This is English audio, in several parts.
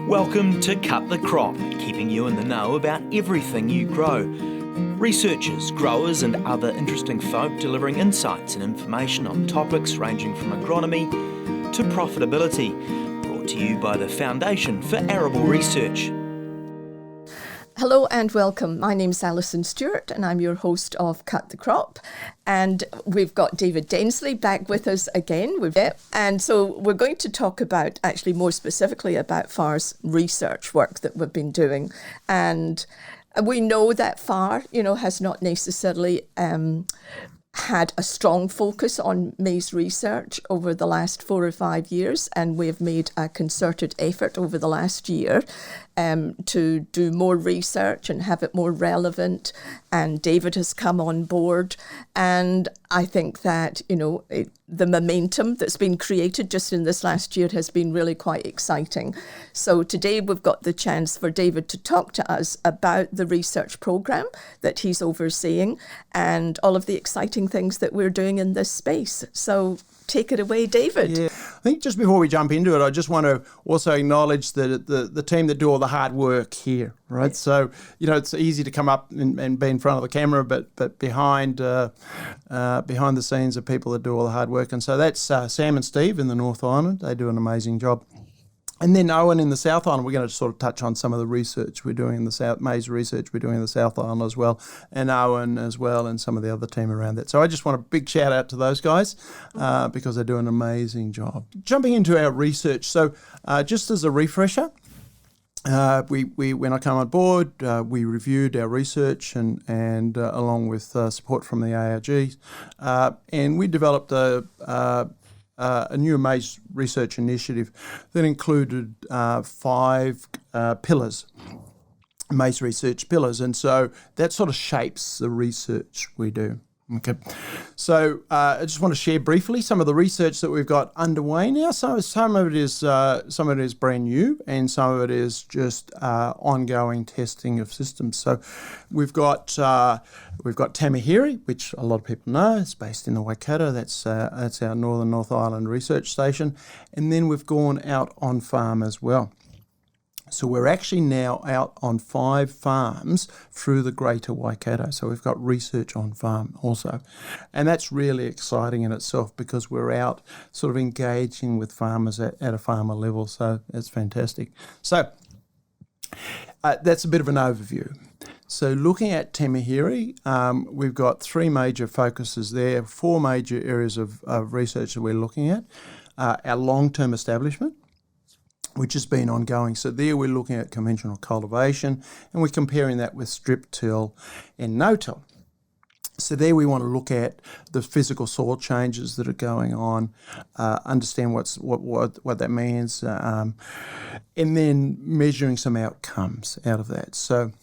Welcome to Cut the Crop, keeping you in the know about everything you grow. Researchers, growers and other interesting folk delivering insights and information on topics ranging from agronomy to profitability. Brought to you by the Foundation for Arable Research. Hello and welcome. My name's Alison Stewart and I'm your host of Cut the Crop. And we've got David Densley back with us again. And so we're going to talk about, actually more specifically about FAR's research work that we've been doing. And we know that FAR, has not necessarily had a strong focus on maize research over the last 4 or 5 years, and we've made a concerted effort over the last year to do more research and have it more relevant. And David has come on board, and I think that the momentum that's been created just in this last year has been really quite exciting. So today we've got the chance for David to talk to us about the research programme that he's overseeing and all of the exciting things that we're doing in this space. So take it away, David. Yeah, I think just before we jump into it, I just want to also acknowledge the team that do all the hard work here, right? Yeah. So, it's easy to come up and be in front of the camera, but behind the scenes are people that do all the hard work. And so that's Sam and Steve in the North Island. They do an amazing job. And then Owen in the South Island, we're going to sort of touch on some of the research we're doing in the South, maize research we're doing in the South Island as well, and Owen as well, and some of the other team around that. So I just want a big shout out to those guys because they do an amazing job. Jumping into our research, so just as a refresher, we when I came on board, we reviewed our research and along with support from the ARGs, and we developed a new maize research initiative that included 5 pillars, maize research pillars, and so that sort of shapes the research we do. Okay, so I just want to share briefly some of the research that we've got underway now. So some of it is brand new, and some of it is just ongoing testing of systems. So we've got Tamahiri, which a lot of people know. It's based in the Waikato. That's our North Island research station, and then we've gone out on farm as well. So we're actually now out on 5 farms through the Greater Waikato. So we've got research on farm also. And that's really exciting in itself because we're out sort of engaging with farmers at a farmer level. So it's fantastic. So that's a bit of an overview. So looking at Tamahiri, we've got 3 major focuses there, 4 major areas of research that we're looking at. Our long-term establishment, which has been ongoing. So there we're looking at conventional cultivation and we're comparing that with strip till and no-till. So there we want to look at the physical soil changes that are going on, understand what that means, and then measuring some outcomes out of that. So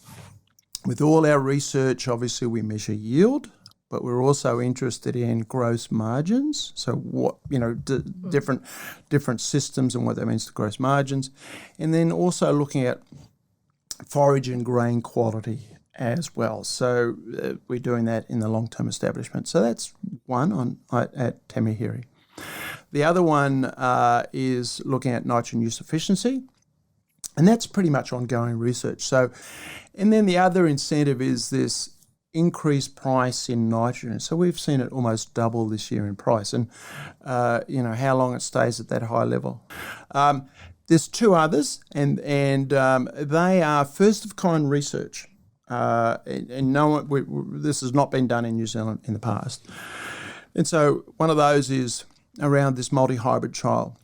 with all our research, obviously we measure yield, but we're also interested in gross margins. So what, different systems and what that means to gross margins. And then also looking at forage and grain quality as well. So we're doing that in the long-term establishment. So that's one at Tamahiri. The other one is looking at nitrogen use efficiency. And that's pretty much ongoing research. So, and then the other incentive is this increased price in nitrogen. So we've seen it almost double this year in price, and how long it stays at that high level. There's 2 others, and they are first of kind research, and this has not been done in New Zealand in the past. And so one of those is around this multi-hybrid trial.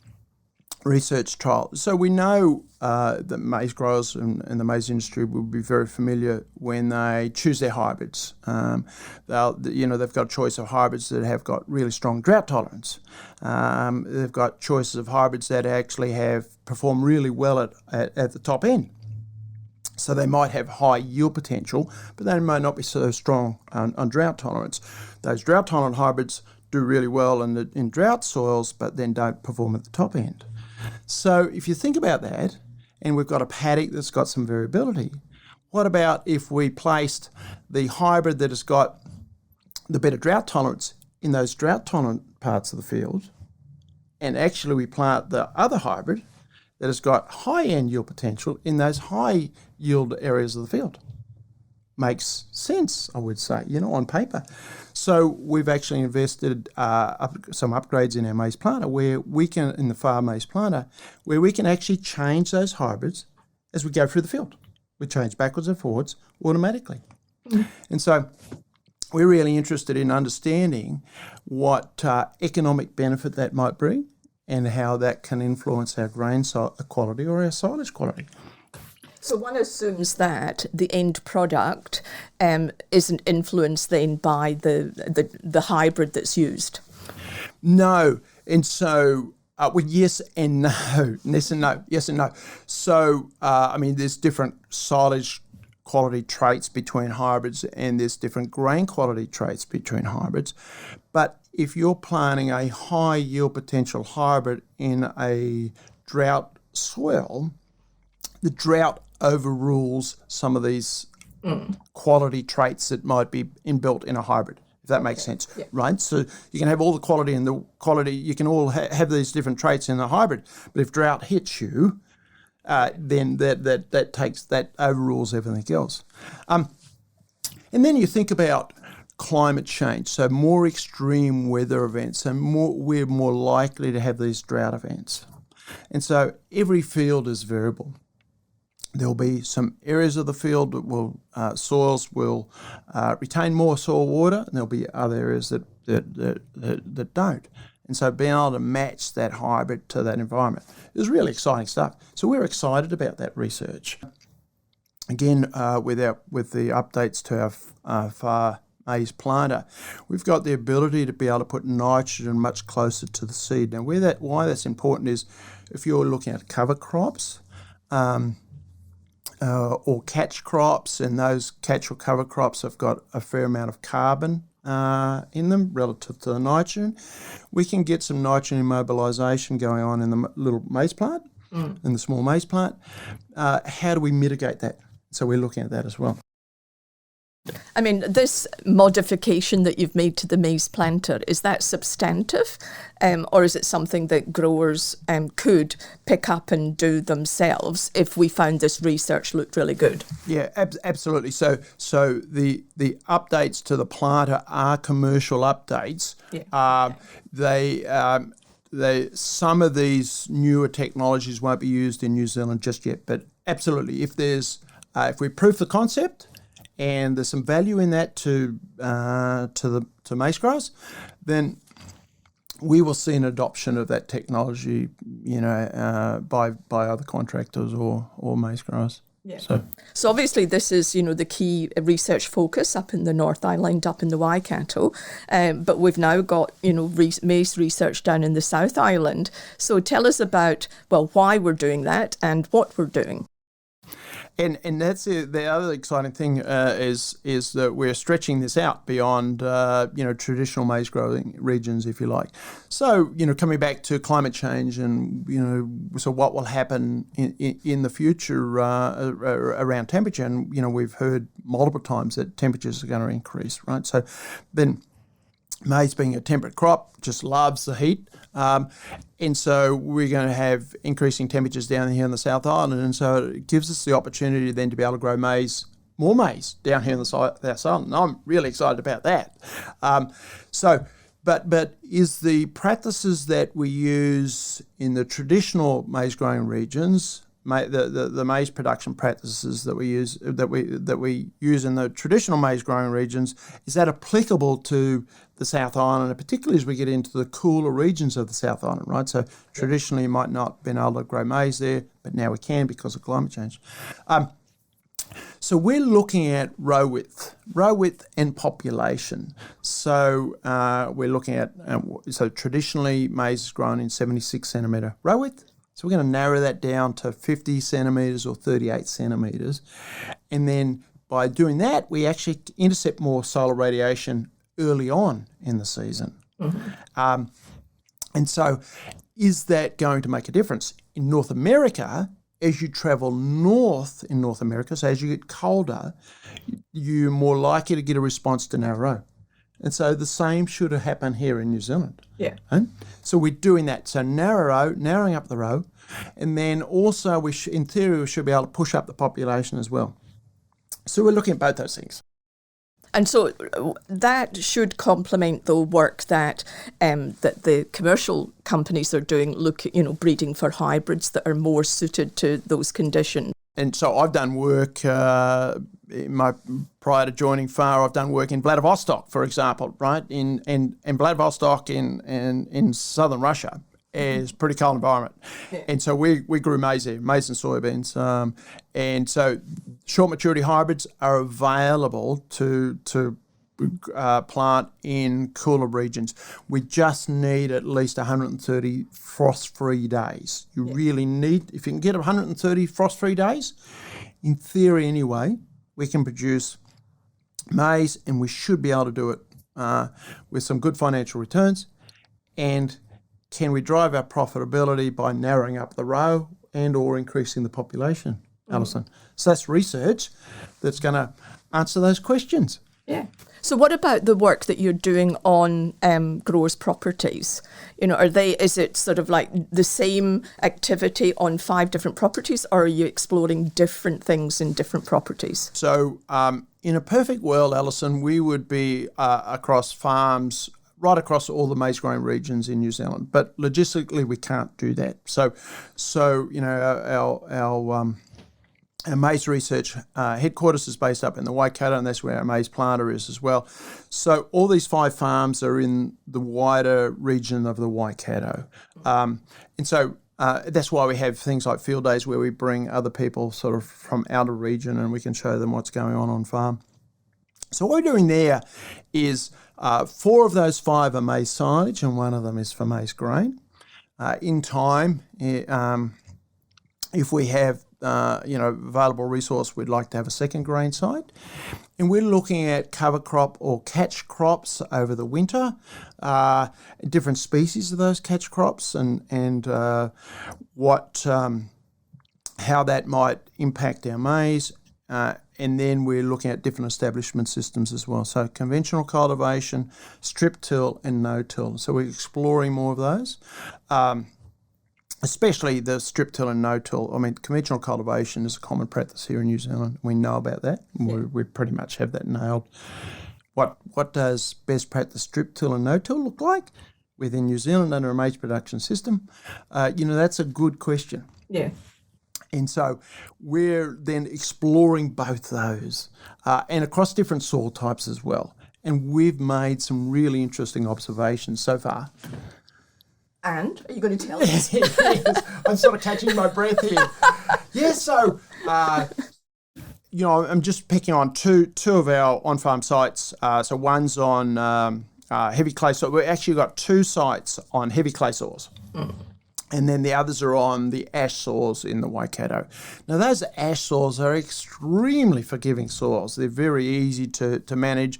Research trial. So we know that maize growers and the maize industry will be very familiar when they choose their hybrids. They've got a choice of hybrids that have got really strong drought tolerance. They've got choices of hybrids that actually have performed really well at the top end. So they might have high yield potential, but they might not be so strong on drought tolerance. Those drought tolerant hybrids do really well in drought soils, but then don't perform at the top end. So if you think about that, and we've got a paddock that's got some variability, what about if we placed the hybrid that has got the better drought tolerance in those drought tolerant parts of the field, and actually we plant the other hybrid that has got high end yield potential in those high yield areas of the field. Makes sense, I would say, on paper. So we've actually invested some upgrades in our maize planter in the farm maize planter, where we can actually change those hybrids as we go through the field. We change backwards and forwards automatically. And so we're really interested in understanding what economic benefit that might bring and how that can influence our grain quality or our silage quality. So one assumes that the end product isn't influenced then by the hybrid that's used. No, and so yes and no, yes and no. So there's different silage quality traits between hybrids, and there's different grain quality traits between hybrids. But if you're planting a high yield potential hybrid in a drought soil, the drought overrules some of these quality traits that might be inbuilt in a hybrid, if that makes sense, right? So you can have all the quality and the quality, you can all have these different traits in the hybrid, but if drought hits you, then that overrules everything else. And then you think about climate change, so more extreme weather events, so we're more likely to have these drought events. And so every field is variable. There'll be some areas of the field that soils will retain more soil water, and there'll be other areas that don't. And so being able to match that hybrid to that environment is really exciting stuff. So we're excited about that research. Again, with the updates to our farm maize planter, we've got the ability to be able to put nitrogen much closer to the seed. Now, why that's important is if you're looking at cover crops, or catch crops, and those catch or cover crops have got a fair amount of carbon in them relative to the nitrogen. We can get some nitrogen immobilisation going on in the little maize plant, in the small maize plant. How do we mitigate that? So we're looking at that as well. I mean, this modification that you've made to the maize planter, is that substantive, or is it something that growers could pick up and do themselves if we found this research looked really good? Yeah, absolutely. So the updates to the planter are commercial updates. Yeah. Some of these newer technologies won't be used in New Zealand just yet, but absolutely, if we prove the concept, and there's some value in that to maize growers, then we will see an adoption of that technology, by other contractors or maize growers. Yeah. So obviously this is, the key research focus up in the North Island, up in the Waikato, but we've now got, maize research down in the South Island. So tell us about, why we're doing that and what we're doing. And that's the other exciting thing is that we're stretching this out beyond traditional maize growing regions, if you like. So coming back to climate change and so what will happen in the future around temperature, and we've heard multiple times that temperatures are going to increase, right? So then maize, being a temperate crop, just loves the heat. And so we're going to have increasing temperatures down here in the South Island, and so it gives us the opportunity then to be able to grow more maize down here in the South Island. And I'm really excited about that. But is the practices that we use in the traditional maize growing regions, the maize production practices that we use in the traditional maize growing regions, is that applicable to the South Island, and particularly as we get into the cooler regions of the South Island, right? So traditionally you might not have been able to grow maize there, but now we can because of climate change. So we're looking at row width and population. So we're looking at, traditionally maize is grown in 76 centimetre row width. So we're going to narrow that down to 50 centimetres or 38 centimetres. And then by doing that, we actually intercept more solar radiation early on in the season. Mm-hmm. And so is that going to make a difference? In North America, as you travel north in North America, so as you get colder, you're more likely to get a response to narrow row. And so the same should happen here in New Zealand. Yeah. Right? So we're doing that. So narrowing up the row, And then also, in theory, we should be able to push up the population as well. So we're looking at both those things. And so that should complement the work that that the commercial companies are doing, breeding for hybrids that are more suited to those conditions. And so I've done work prior to joining FAR. I've done work in Vladivostok, for example, right? In Vladivostok in southern Russia is a pretty cold environment, and so we grew maize there, maize and soybeans, and so short maturity hybrids are available to plant in cooler regions. We just need at least 130 frost-free days. You really need, if you can get 130 frost-free days, in theory anyway, we can produce maize, and we should be able to do it with some good financial returns. And can we drive our profitability by narrowing up the row and or increasing the population, Alison? So that's research that's going to answer those questions. Yeah. So what about the work that you're doing on growers' properties? Is it sort of like the same activity on 5 different properties, or are you exploring different things in different properties? So in a perfect world, Alison, we would be across farms right across all the maize growing regions in New Zealand, but logistically we can't do that. So our maize research headquarters is based up in the Waikato, and that's where our maize planter is as well. So all these 5 farms are in the wider region of the Waikato. And so that's why we have things like field days where we bring other people sort of from out of region and we can show them what's going on farm. So what we're doing there is 4 of those 5 are maize silage and 1 of them is for maize grain. In time, if we have available resource, we'd like to have a second grain site. And we're looking at cover crop or catch crops over the winter, different species of those catch crops and how that might impact our maize. And then we're looking at different establishment systems as well. So conventional cultivation, strip till and no-till. So we're exploring more of those. Especially the strip till and no-till. I mean, conventional cultivation is a common practice here in New Zealand. We know about that. Yeah. We pretty much have that nailed. What does best practice strip till and no-till look like within New Zealand under a maize production system? That's a good question. Yeah. And so we're then exploring both those and across different soil types as well. And we've made some really interesting observations so far. And are you going to tell us? Yes, I'm sort of catching my breath here. Yes, so I'm just picking on two of our on-farm sites. So one's on heavy clay soil. We've actually got 2 sites on heavy clay soils. And then the others are on the ash soils in the Waikato. Now, those ash soils are extremely forgiving soils. They're very easy to manage,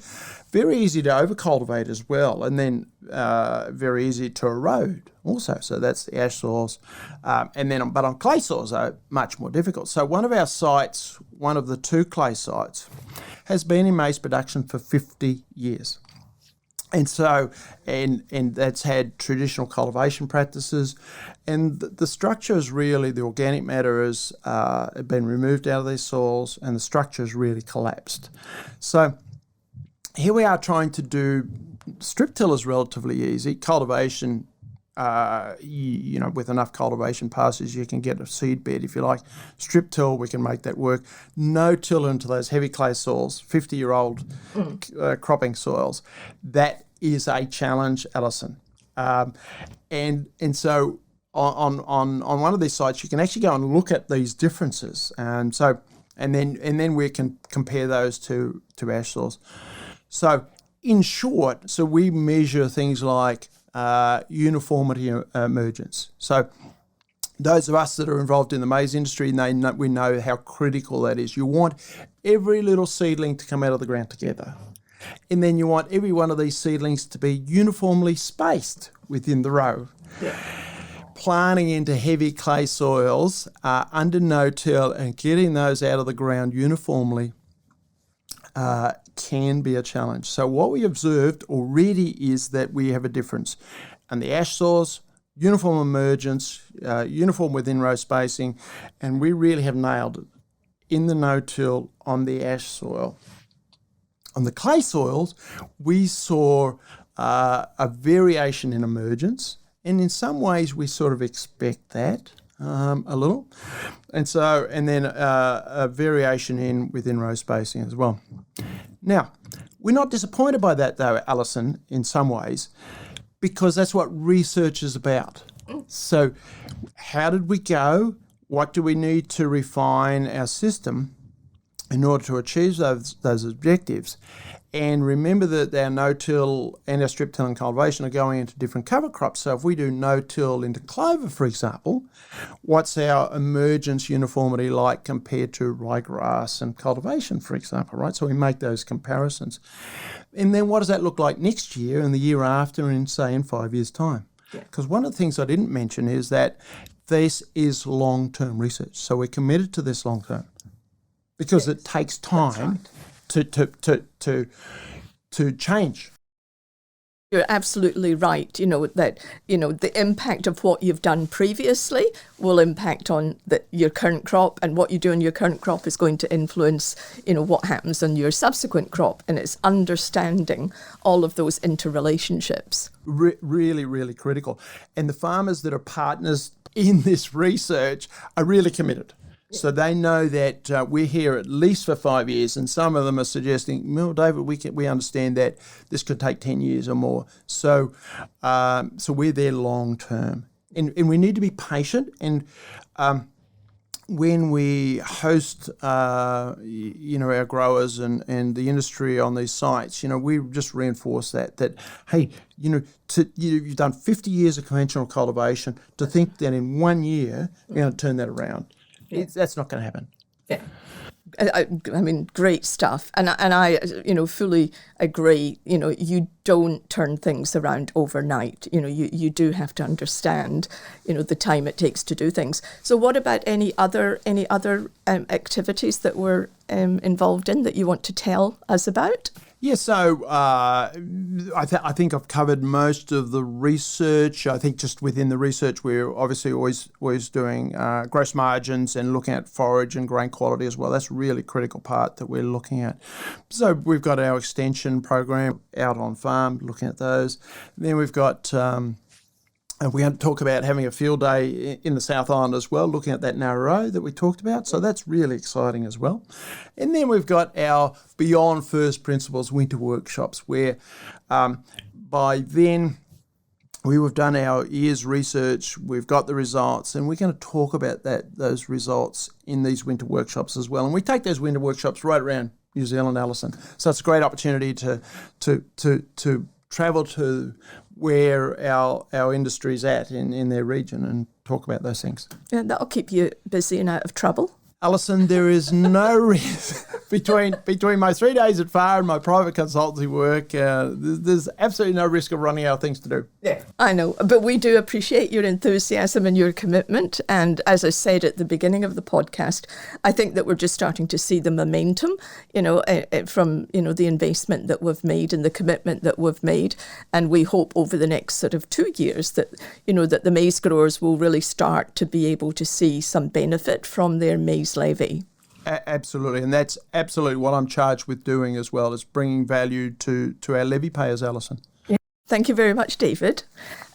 very easy to over-cultivate as well, and then very easy to erode also. So that's the ash soils. But on clay soils are much more difficult. So one of our sites, one of the 2 clay sites, has been in maize production for 50 years. And so, and that's had traditional cultivation practices, and the structure is really, the organic matter has been removed out of these soils, and the structure has really collapsed. So here we are trying to do, strip till is relatively easy. Cultivation, with enough cultivation passes, you can get a seed bed if you like. Strip till, we can make that work. No till into those heavy clay soils, 50-year-old cropping soils. That is a challenge, Alison. And so on one of these sites, you can actually go and look at these differences. And then we can compare those to ash soils. So in short, so we measure things like uniformity emergence. So those of us that are involved in the maize industry, we know how critical that is. You want every little seedling to come out of the ground together. And then you want every one of these seedlings to be uniformly spaced within the row. Yeah. Planting into heavy clay soils under no-till and getting those out of the ground uniformly can be a challenge. So what we observed already is that we have a difference. And the ash soils, uniform emergence, uniform within row spacing, and we really have nailed it in the no-till on the ash soil. On the clay soils, we saw a variation in emergence, and in some ways we sort of expect that a little, and then a variation within row spacing as well. Now, we're not disappointed by that though, Alison, in some ways, because that's what research is about. So how did we go? What do we need to refine our system in order to achieve those objectives? And remember that our no-till and our strip-till and cultivation are going into different cover crops. So if we do no-till into clover, for example, what's our emergence uniformity like compared to ryegrass and cultivation, for example, right? So we make those comparisons. And then what does that look like next year and the year after and, say, in 5 years' time? Because one of the things I didn't mention is that this is long-term research. So we're committed to this long-term because it takes time to change. You're absolutely right, that, the impact of what you've done previously will impact on your current crop, and what you do in your current crop is going to influence, what happens on your subsequent crop, and it's understanding all of those interrelationships. Really, really critical. And the farmers that are partners in this research are really committed. So they know that we're here at least for 5 years, and some of them are suggesting, well, David, we understand that this could take 10 years or more. So we're there long term. And we need to be patient. And when we host, our growers and the industry on these sites, we just reinforce that hey, you've done 50 years of conventional cultivation, to think that in 1 year you're going to turn that around. That's not going to happen. Yeah. I mean, great stuff. And I, fully agree. You don't turn things around overnight. You do have to understand, the time it takes to do things. So what about any other activities that we're involved in that you want to tell us about? Yeah, so I think I've covered most of the research. I think just within the research, we're obviously always doing gross margins and looking at forage and grain quality as well. That's a really critical part that we're looking at. So we've got our extension program out on farm, looking at those. And then we've got... we had to talk about having a field day in the South Island as well, looking at that narrow row that we talked about. So that's really exciting as well. And then we've got our Beyond First Principles winter workshops, where by then we've done our year's research, we've got the results, and we're going to talk about those results in these winter workshops as well. And we take those winter workshops right around New Zealand, Alison. So it's a great opportunity to travel to where our industry's at in their region and talk about those things. Yeah, that'll keep you busy and out of trouble. Alison, there is no risk between my 3 days at FAR and my private consultancy work. There's absolutely no risk of running out of things to do. Yeah, I know, but we do appreciate your enthusiasm and your commitment. And as I said at the beginning of the podcast, I think that we're just starting to see the momentum, from the investment that we've made and the commitment that we've made. And we hope over the next sort of 2 years that that the maize growers will really start to be able to see some benefit from their maize levy. Absolutely, and that's absolutely what I'm charged with doing as well, is bringing value to our levy payers, Alison. Yeah. Thank you very much, David.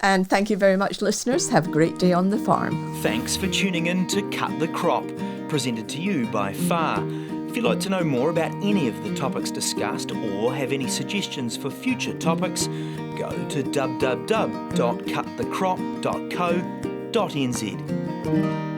And thank you very much, listeners. Have a great day on the farm. Thanks for tuning in to Cut the Crop, presented to you by FAR. If you'd like to know more about any of the topics discussed or have any suggestions for future topics, go to www.cutthecrop.co.nz.